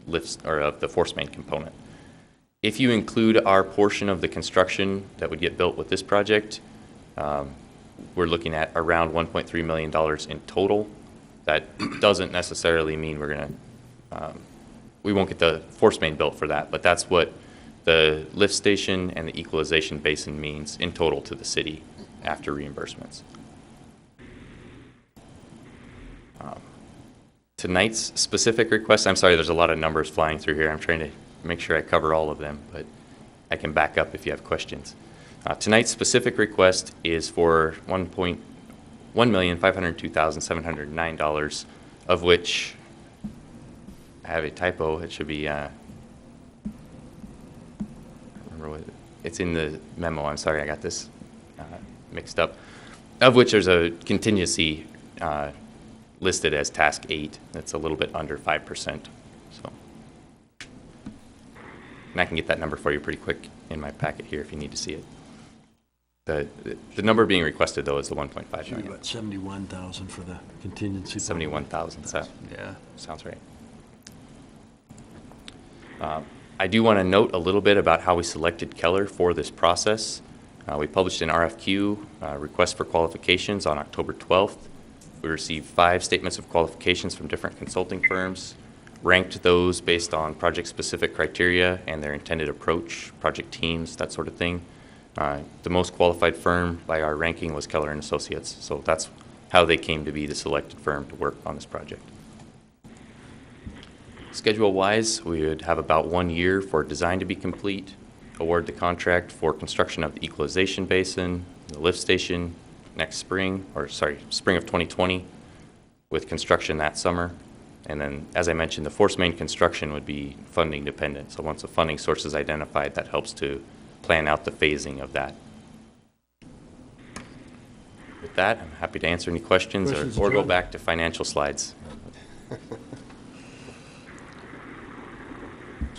Speaker 17: lifts or of the force main component. If you include our portion of the construction that would get built with this project, we're looking at around $1.3 million in total. That doesn't necessarily mean we won't get the force main built for that, but that's what the lift station and the equalization basin means in total to the city after reimbursements. Tonight's specific request, I'm sorry, there's a lot of numbers flying through here. I'm trying to make sure I cover all of them, but I can back up if you have questions. Tonight's specific request is for $1,502,709, of which I have a typo. It should be, it's in the memo. I'm sorry, I got this mixed up. Of which there's a contingency listed as task 8. That's a little bit under 5%. So, and I can get that number for you pretty quick in my packet here if you need to see it. The number being requested though is the 1.5 million.
Speaker 2: About 71,000 for the contingency.
Speaker 17: 71,000. So
Speaker 6: Yeah.
Speaker 17: sounds right. I do want to note a little bit about how we selected Keller for this process. We published an RFQ, request for qualifications, on October 12th. We received 5 statements of qualifications from different consulting firms, ranked those based on project-specific criteria and their intended approach, project teams, that sort of thing. The most qualified firm by our ranking was Keller & Associates, so that's how they came to be the selected firm to work on this project. Schedule-wise, we would have about 1 year for design to be complete, award the contract for construction of the equalization basin, the lift station next spring, spring of 2020, with construction that summer. And then, as I mentioned, the force main construction would be funding dependent. So once a funding source is identified, that helps to plan out the phasing of that. With that, I'm happy to answer any questions or go back to financial slides.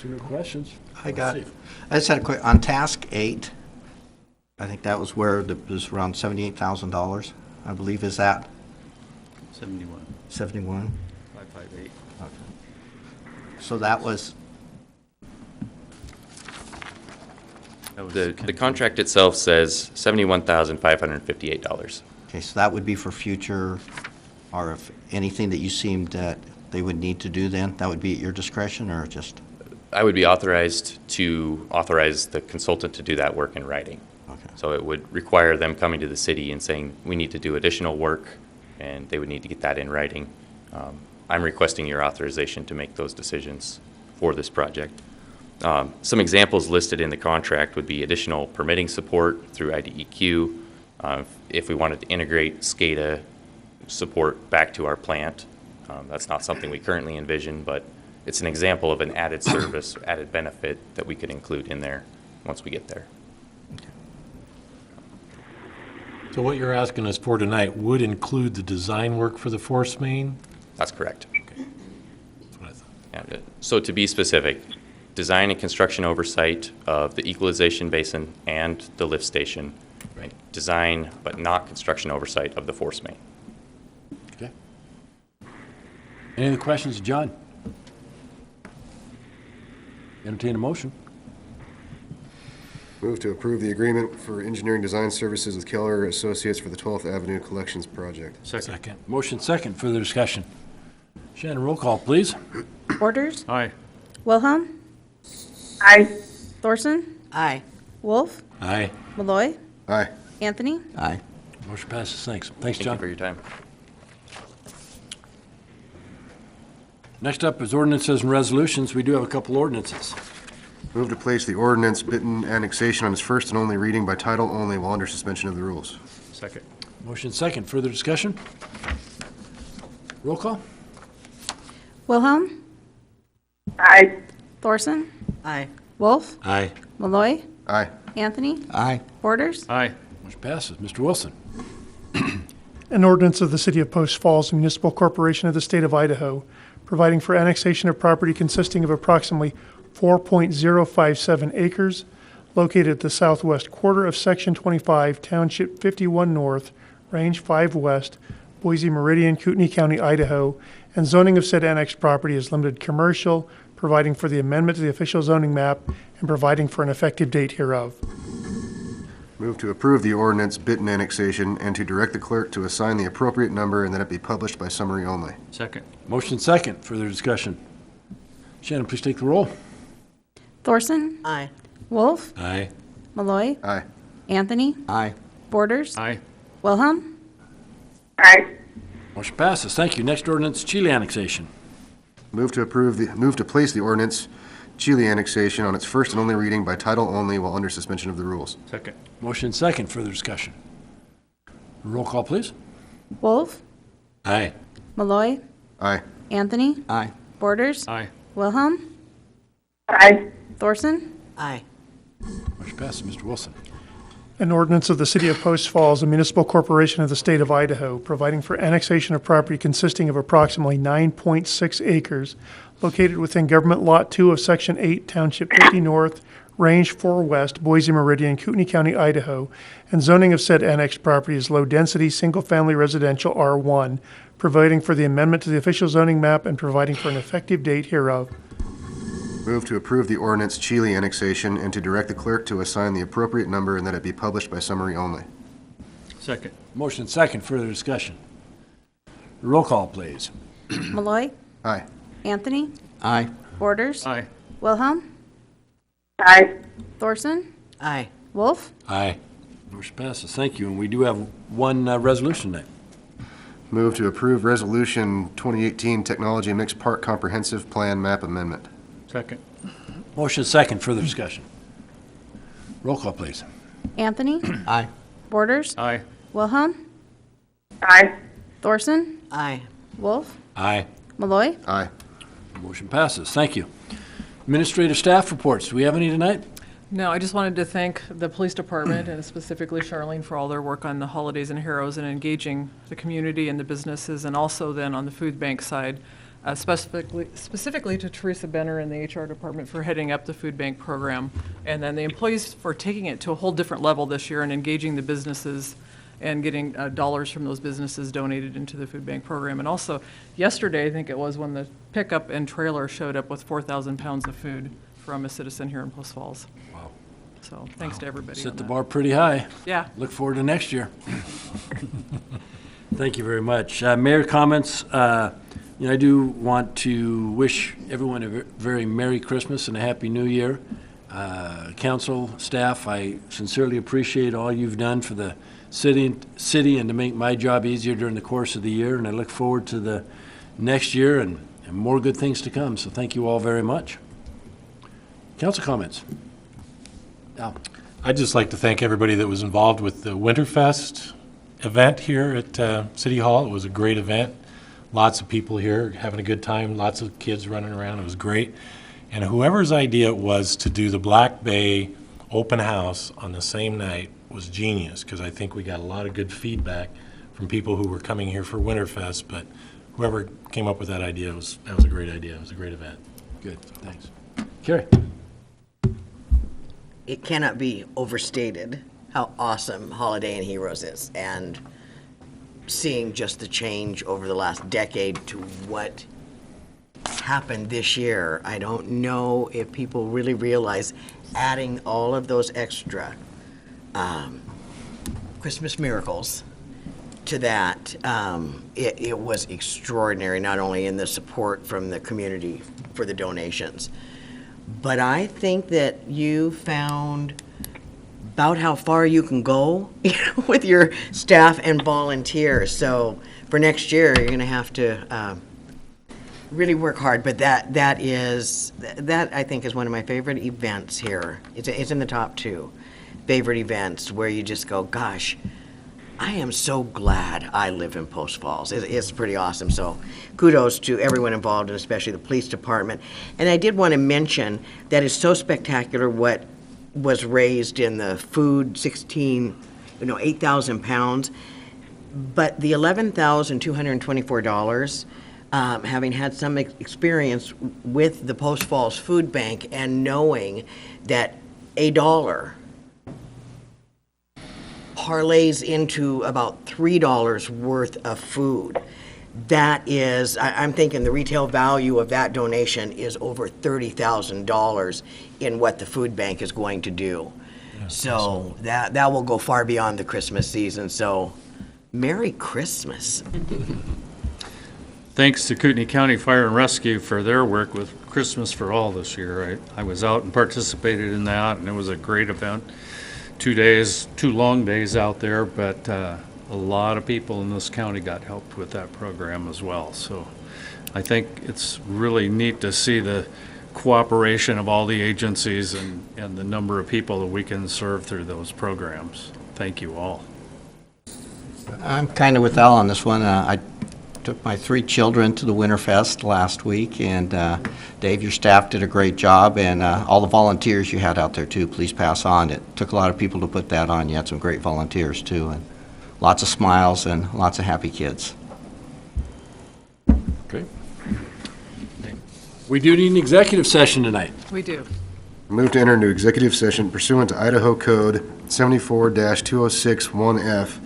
Speaker 2: Any questions?
Speaker 1: I just had a quick, on task 8, I think that was where it was around $78,000, I believe. Is that?
Speaker 6: 71.
Speaker 1: 71?
Speaker 6: 558.
Speaker 1: Okay. So that was,
Speaker 17: The contract itself says $71,558.
Speaker 1: okay, so that would be for future, or if anything that you seemed that they would need to do then, that would be at your discretion, or just?
Speaker 17: I would be authorized to authorize the consultant to do that work in writing.
Speaker 1: Okay.
Speaker 17: So it would require them coming to the city and saying, we need to do additional work, and they would need to get that in writing. I'm requesting your authorization to make those decisions for this project. Some examples listed in the contract would be additional permitting support through IDEQ, if we wanted to integrate SCADA support back to our plant. That's not something we currently envision, but it's an example of an added service, added benefit that we could include in there once we get there.
Speaker 9: So what you're asking us for tonight would include the design work for the force main?
Speaker 17: That's correct.
Speaker 9: Okay. That's what I thought.
Speaker 17: Yeah, so to be specific, design and construction oversight of the equalization basin and the lift station. Right. Design, but not construction oversight of the force main.
Speaker 2: Okay. Any other questions, John? Entertain a motion.
Speaker 18: Move to approve the agreement for engineering design services with Keller Associates for the 12th Avenue Collections Project.
Speaker 9: Second.
Speaker 2: Motion second. Further discussion. Shannon, roll call, please.
Speaker 19: Borders?
Speaker 6: Aye.
Speaker 19: Wilhelm?
Speaker 3: Aye.
Speaker 19: Thorson?
Speaker 1: Aye.
Speaker 19: Wolf?
Speaker 9: Aye.
Speaker 19: Malloy?
Speaker 18: Aye.
Speaker 19: Anthony?
Speaker 1: Aye.
Speaker 2: Motion passes. Thanks. Thanks,
Speaker 17: Thank
Speaker 2: John.
Speaker 17: you for your time.
Speaker 2: Next up is ordinances and resolutions. We do have a couple ordinances.
Speaker 18: Move to place the ordinance Benton annexation on its first and only reading by title only while under suspension of the rules.
Speaker 6: Second.
Speaker 2: Motion second. Further discussion? Roll call.
Speaker 19: Wilhelm.
Speaker 3: Aye.
Speaker 19: Thorson.
Speaker 1: Aye.
Speaker 19: Wolf.
Speaker 9: Aye.
Speaker 19: Malloy.
Speaker 18: Aye.
Speaker 19: Anthony.
Speaker 1: Aye.
Speaker 19: Borders.
Speaker 6: Aye.
Speaker 2: Motion passes. Mr. Wilson.
Speaker 8: An ordinance of the City of Post Falls, Municipal Corporation of the State of Idaho, providing for annexation of property consisting of approximately 4.057 acres located at the southwest quarter of Section 25, Township 51 North, Range 5 West, Boise Meridian, Kootenai County, Idaho, and zoning of said annexed property is limited commercial, providing for the amendment to the official zoning map and providing for an effective date hereof.
Speaker 18: Move to approve the ordinance Benton annexation and to direct the clerk to assign the appropriate number and that it be published by summary only.
Speaker 6: Second.
Speaker 2: Motion second. Further discussion? Shannon, please take the roll.
Speaker 19: Thorson.
Speaker 1: Aye.
Speaker 19: Wolf.
Speaker 9: Aye.
Speaker 19: Malloy.
Speaker 18: Aye.
Speaker 19: Anthony.
Speaker 1: Aye.
Speaker 19: Borders.
Speaker 6: Aye.
Speaker 19: Wilhelm.
Speaker 3: Aye.
Speaker 2: Motion passes. Thank you. Next ordinance, Chile annexation.
Speaker 18: Move to place the ordinance Chile annexation on its first and only reading by title only while under suspension of the rules.
Speaker 6: Second.
Speaker 2: Motion second. Further discussion? Roll call, please.
Speaker 19: Wolf.
Speaker 9: Aye.
Speaker 19: Malloy.
Speaker 18: Aye.
Speaker 19: Anthony.
Speaker 1: Aye.
Speaker 19: Borders.
Speaker 6: Aye.
Speaker 19: Wilhelm.
Speaker 3: Aye.
Speaker 19: Thorson.
Speaker 1: Aye.
Speaker 2: Motion passes. Mr. Wilson.
Speaker 8: An ordinance of the City of Post Falls, a municipal corporation of the State of Idaho, providing for annexation of property consisting of approximately 9.6 acres located within Government Lot 2 of Section 8, Township 50 North, Range 4 West, Boise Meridian, Kootenai County, Idaho, and zoning of said annexed property is low-density, single-family residential R1, providing for the amendment to the official zoning map and providing for an effective date hereof.
Speaker 18: Move to approve the ordinance Chile annexation and to direct the clerk to assign the appropriate number and that it be published by summary only.
Speaker 6: Second.
Speaker 2: Motion second. Further discussion? Roll call, please.
Speaker 19: Malloy.
Speaker 18: Aye.
Speaker 19: Anthony.
Speaker 1: Aye.
Speaker 19: Borders.
Speaker 6: Aye.
Speaker 19: Wilhelm.
Speaker 3: Aye.
Speaker 19: Thorson.
Speaker 1: Aye.
Speaker 19: Wolf.
Speaker 9: Aye.
Speaker 2: Motion passes. Thank you. And we do have one resolution tonight.
Speaker 18: Move to approve Resolution 2018 Technology Mixed Park Comprehensive Plan Map Amendment.
Speaker 6: Second.
Speaker 2: Motion second. Further discussion? Roll call, please.
Speaker 19: Anthony.
Speaker 1: Aye.
Speaker 19: Borders.
Speaker 6: Aye.
Speaker 19: Wilhelm.
Speaker 3: Aye.
Speaker 19: Thorson.
Speaker 1: Aye.
Speaker 19: Wolf.
Speaker 9: Aye.
Speaker 19: Malloy.
Speaker 18: Aye.
Speaker 2: Motion passes. Thank you. Administrative staff reports. Do we have any tonight?
Speaker 7: No, I just wanted to thank the police department and specifically Charlene for all their work on the holidays and heroes and engaging the community and the businesses, and also then on the food bank side, specifically to Teresa Benner and the HR department for heading up the food bank program, and then the employees for taking it to a whole different level this year and engaging the businesses and getting dollars from those businesses donated into the food bank program. And also, yesterday, I think it was, when the pickup and trailer showed up with 4,000 pounds of food from a citizen here in Post Falls.
Speaker 2: Wow.
Speaker 7: So thanks to everybody.
Speaker 2: Set
Speaker 7: on
Speaker 2: the
Speaker 7: that.
Speaker 2: bar pretty high.
Speaker 7: Yeah.
Speaker 2: Look forward to next year. Thank you very much. Mayor comments. I do want to wish everyone a very Merry Christmas and a Happy New Year. Council, staff, I sincerely appreciate all you've done for the city and to make my job easier during the course of the year, and I look forward to the next year and more good things to come. So thank you all very much. Council comments. Al.
Speaker 9: I'd just like to thank everybody that was involved with the Winterfest event here at City Hall. It was a great event. Lots of people here having a good time, lots of kids running around. It was great. And whoever's idea it was to do the Black Bay open house on the same night was genius, because I think we got a lot of good feedback from people who were coming here for Winterfest. But whoever came up with that idea, that was a great idea. It was a great event.
Speaker 2: Good, thanks. Carrie.
Speaker 1: It cannot be overstated how awesome Holiday and Heroes is, and seeing just the change over the last decade to what happened this year. I don't know if people really realize adding all of those extra Christmas miracles to that. It was extraordinary, not only in the support from the community for the donations, but I think that you found about how far you can go with your staff and volunteers. So for next year, you're going to have to really work hard, but that I think is one of my favorite events here. It's in the top 2 favorite events where you just go, gosh, I am so glad I live in Post Falls. It's pretty awesome. So kudos to everyone involved, and especially the police department. And I did want to mention that it's so spectacular what was raised in the food, 8,000 pounds. But the $11,224, having had some experience with the Post Falls Food Bank and knowing that $1 parlays into about $3 worth of food. That is, I'm thinking the retail value of that donation is over $30,000 in what the food bank is going to do. So that will go far beyond the Christmas season. So Merry Christmas.
Speaker 6: Thanks to Kootenai County Fire and Rescue for their work with Christmas for All this year. I was out and participated in that, and it was a great event. 2 days, 2 long days out there, but a lot of people in this county got helped with that program as well. So I think it's really neat to see the cooperation of all the agencies and the number of people that we can serve through those programs. Thank you all.
Speaker 20: I'm kind of with Al on this one. I took my 3 children to the Winterfest last week, and Dave, your staff did a great job, and all the volunteers you had out there too, please pass on. It took a lot of people to put that on. You had some great volunteers too, and lots of smiles and lots of happy kids.
Speaker 2: Okay. We do need an executive session tonight.
Speaker 7: We do.
Speaker 18: Move to enter into executive session pursuant to Idaho Code 74-2061F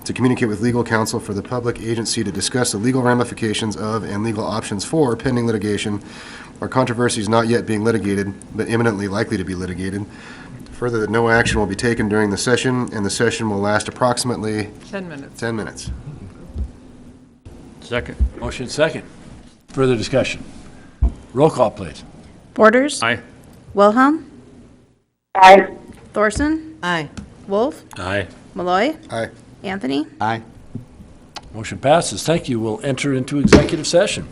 Speaker 18: to communicate with legal counsel for the public agency to discuss the legal ramifications of and legal options for pending litigation or controversies not yet being litigated but imminently likely to be litigated. Further, that no action will be taken during the session, and the session will last approximately
Speaker 7: 10 minutes.
Speaker 18: 10 minutes.
Speaker 6: Second.
Speaker 2: Motion second. Further discussion. Roll call, please.
Speaker 19: Borders.
Speaker 6: Aye.
Speaker 19: Wilhelm.
Speaker 3: Aye.
Speaker 19: Thorson.
Speaker 1: Aye.
Speaker 19: Wolf.
Speaker 6: Aye.
Speaker 19: Malloy.
Speaker 18: Aye.
Speaker 19: Anthony.
Speaker 20: Aye.
Speaker 2: Motion passes. Thank you. We'll enter into executive session.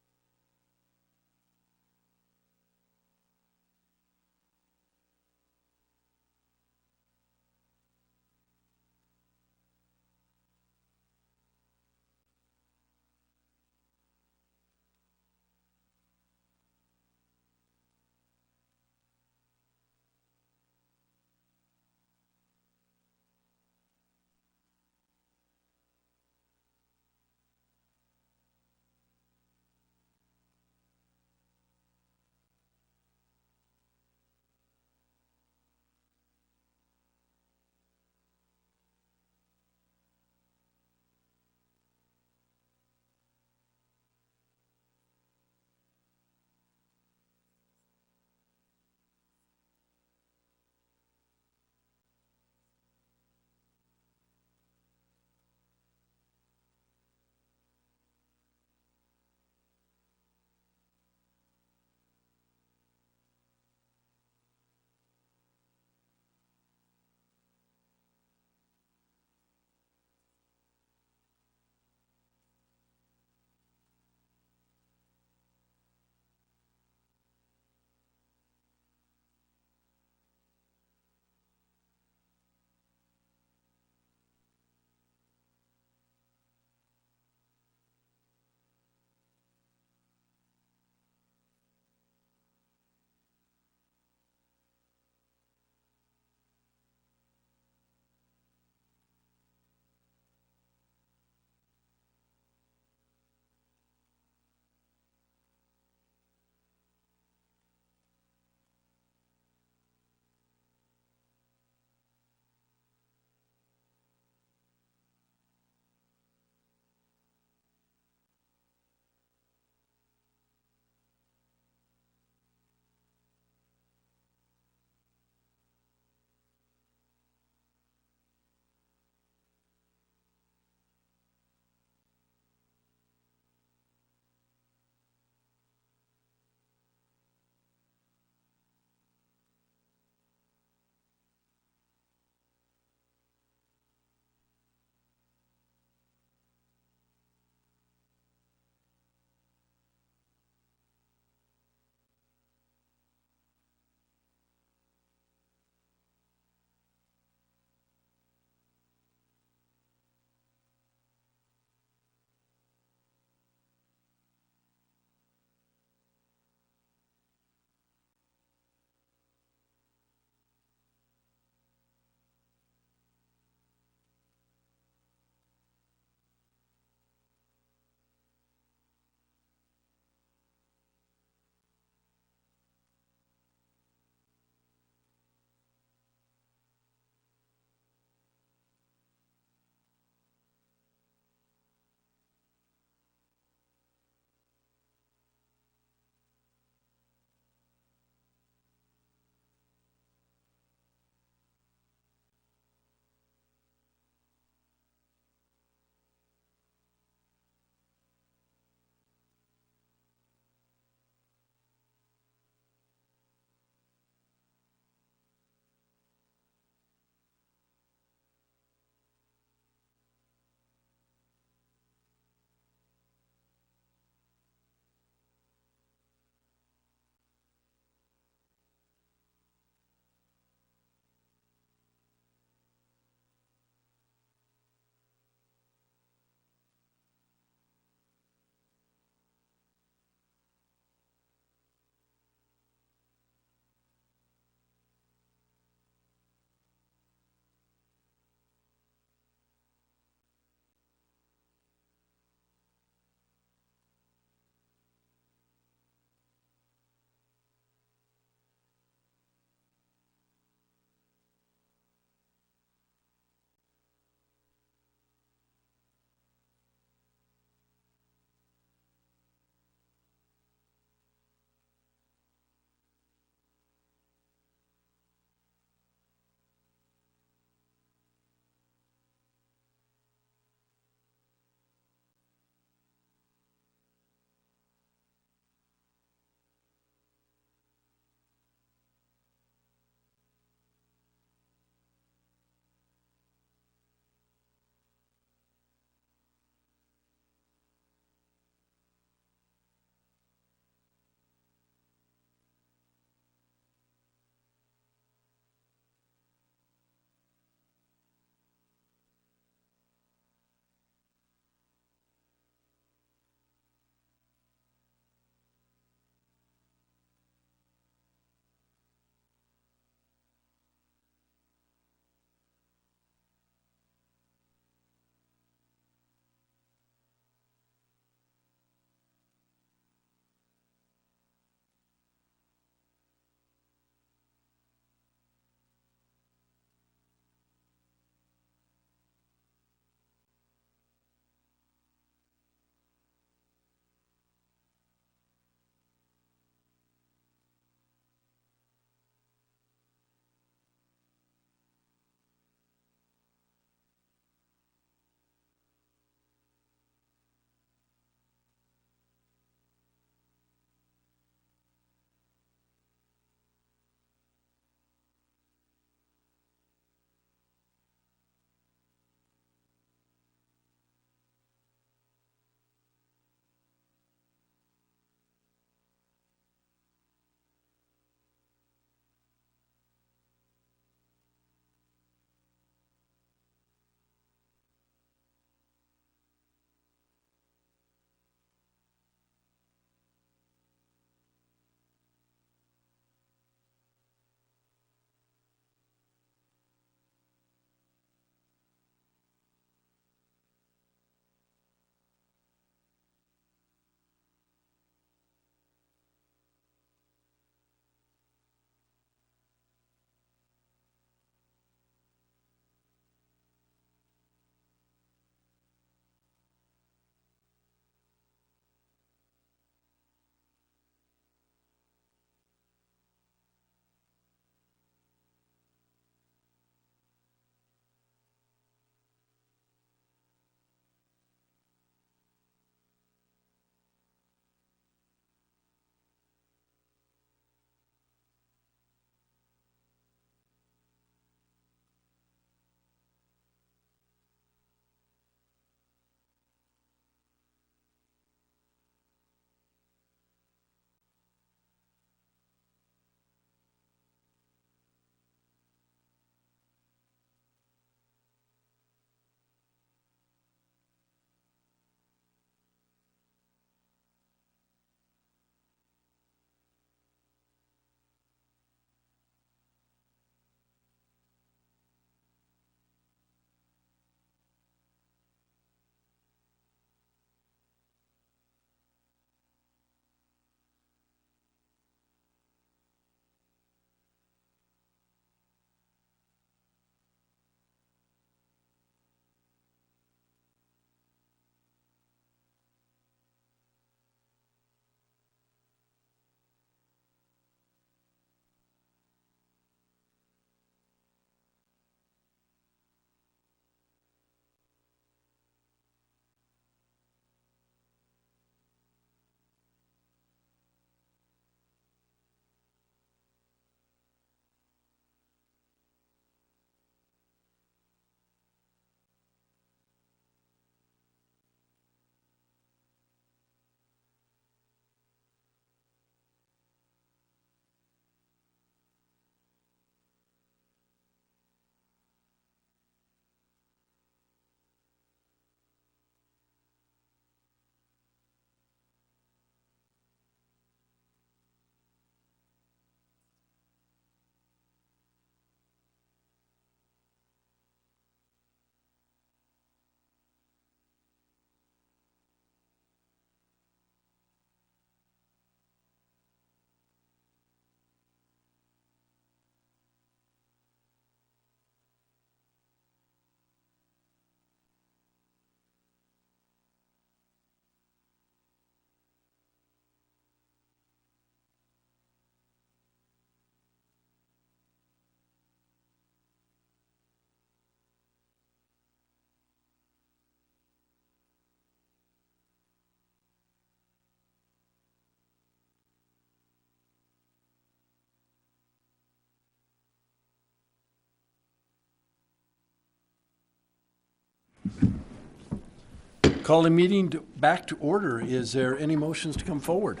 Speaker 2: Call the meeting back to order. Is there any motions to come forward?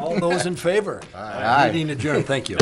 Speaker 2: All those in favor?
Speaker 18: Aye.
Speaker 2: Meeting adjourned. Thank you.